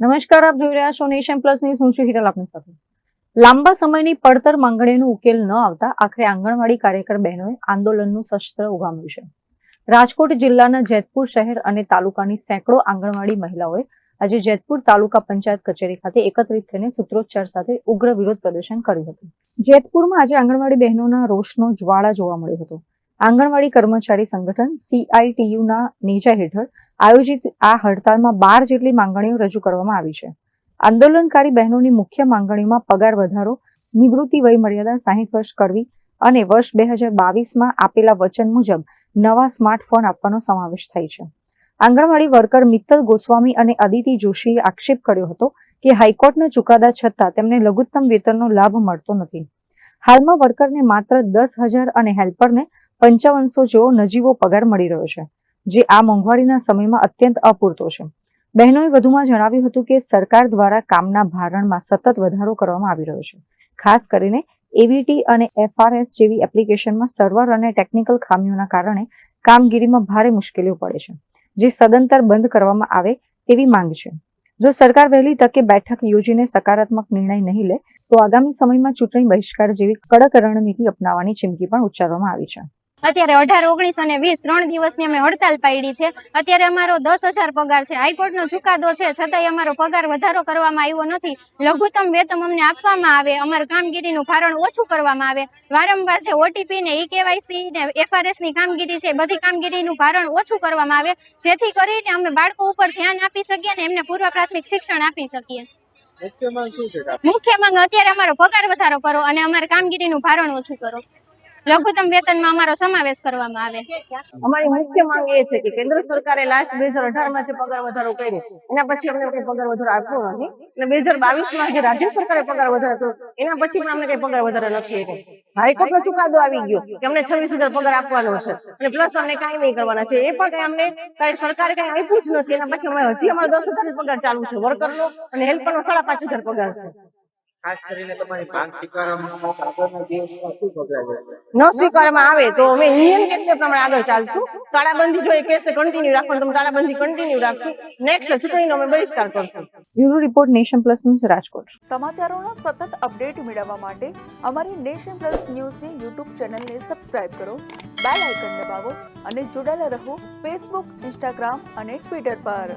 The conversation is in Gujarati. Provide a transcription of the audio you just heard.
નમસ્કાર, આપ જોઈ રહ્યા છો નેશન પ્લસ ન્યૂઝ. હું છું હિરલ આપની સાથે. લાંબા સમયની પડતર માંગણીનો ઉકેલ ન આવતા આખરે આંગણવાડી કાર્યકર બહેનોએ આંદોલનનું શસ્ત્ર ઉગામ્યું છે. રાજકોટ જિલ્લાના જેતપુર શહેર અને તાલુકાની સેંકડો આંગણવાડી મહિલાઓએ આજે જેતપુર તાલુકા પંચાયત કચેરી ખાતે એકત્રિત થઈને સૂત્રોચ્ચાર સાથે ઉગ્ર વિરોધ પ્રદર્શન કર્યું હતું. જેતપુરમાં આજે આંગણવાડી બહેનોના રોષનો જ્વાળા જોવા મળ્યો હતો. આંગણવાડી કર્મચારી સંગઠન CITUના નેજા હેઠળ આયોજિત આ હડતાલમાં 12 જેટલી માંગણીઓ રજૂ કરવામાં આવી છે. આંદોલનકારી બહેનોની મુખ્ય માંગણીઓમાં પગાર વધારો, નિવૃત્તિ વય મર્યાદા 60 વર્ષ કરવી અને વર્ષ 2022માં આપેલા વચન મુજબ નવા સ્માર્ટફોન આપવાનો સમાવેશ થાય છે. આંગણવાડી વર્કર મિત્તલ ગોસ્વામી અને અદિતિ જોશીએ આક્ષેપ કર્યો હતો કે હાઈકોર્ટના ચુકાદા છતાં તેમને લઘુત્તમ વેતનનો લાભ મળતો નથી. હાલમાં વર્કરને માત્ર 10,000 અને હેલ્પરને 5500 જેવો નજીવો પગાર મળી રહ્યો છે, જે આ મોંઘવારીના સમયમાં અત્યંત અપૂરતો છે. બહેનોએ વધુમાં જણાવ્યું હતું કે સરકાર દ્વારા કામના ભારણમાં સતત વધારો કરવામાં આવી રહ્યો છે. ખાસ કરીને AVT અને FRS જેવી એપ્લિકેશનમાં સર્વર અને ટેકનિકલ ખામીઓના કારણે કામગીરીમાં ભારે મુશ્કેલીઓ પડે છે, જે સદંતર બંધ કરવામાં આવે તેવી માંગ છે. જો સરકાર વહેલી તકે બેઠક યોજીને સકારાત્મક નિર્ણય નહીં લે તો આગામી સમયમાં ચૂંટણી બહિષ્કાર જેવી કડક રણનીતિ અપનાવવાની ચીમકી પણ ઉચ્ચારવામાં આવી છે. અત્યારે 18, 19 અને 20 3 દિવસની અમે હડતાલ પાડી છે. અત્યારે અમારો 10,000 પગાર છે. હાઈકોર્ટનો ચુકાદો છે, છતાંય અમારો પગાર વધારો કરવામાં આવ્યો નથી. લઘુત્તમ વેતન અમને આપવામાં આવે, અમારું કામગીરીનું ભારણ ઓછું કરવામાં આવે. વારંવાર જે OTP ને EKYC ને FRS ની કામગીરી છે, બધી કામગીરીનું ભારણ ઓછું કરવામાં આવે, જેથી કરીને અમે બાળકો ઉપર ધ્યાન આપી શકીએ અને એમને પૂર્વ પ્રાથમિક શિક્ષણ આપી શકીએ. મુખ્ય માંગ અત્યારે અમારો પગાર વધારો કરો અને અમારે કામગીરીનું ભારણ ઓછું કરો. લઘુત્તમ વેતનમાં અમારો સમાવેશ કરવામાં આવે. અમારી મુખ્ય માંગ એ છે કે કેન્દ્ર સરકારે લાસ્ટ 2018માં જે પગાર વધારો કર્યો એના પછી અમને કઈ પગાર વધારો આપ્યો નથી, અને 2022માં જે રાજ્ય સરકારે પગાર વધારો કર્યો એના પછી પણ અમને કઈ પગાર વધારો નથી આપ્યો. હાઈકોર્ટનો ચુકાદો આવી ગયો કે અમને 26,000 પગાર આપવાનો છે અને પ્લસ અમને કાંઈ નહીં કરવાના છે. એ પણ કઈ અમને કઈ સરકારે કઈ આપ્યું જ નથી. એના પછી અમે હજી અમારો 10,000 પગાર ચાલુ છે. વર્કરનો અને હેલ્પરનો 5,500 પગાર છે. ખાસ કરીને તમારી માંગ સ્વીકારવામાં આગળના દિવસમાં શું પગલાં ન સ્વીકારવામાં આવે તો અમે યુનિયન કેસ પ્રમાણે આગળ ચાલશું. તાળાબંધી જો એ કેસ કન્ટિન્યુ રાખવાનું તો તાળાબંધી કન્ટિન્યુ રાખશું. નેક્સ્ટ ચૂંટણીનો અમે બહિષ્કાર કરશું. Bureau report, nation plus news, Rajkot. સમાચારોના સતત અપડેટ મેળવવા માટે અમારી નેશન પ્લસ ન્યૂઝની YouTube ચેનલને સબસ્ક્રાઇબ કરો, બેલ આઇકન દબાવો અને જોડાયેલા રહો Facebook, Instagram અને Twitter પર.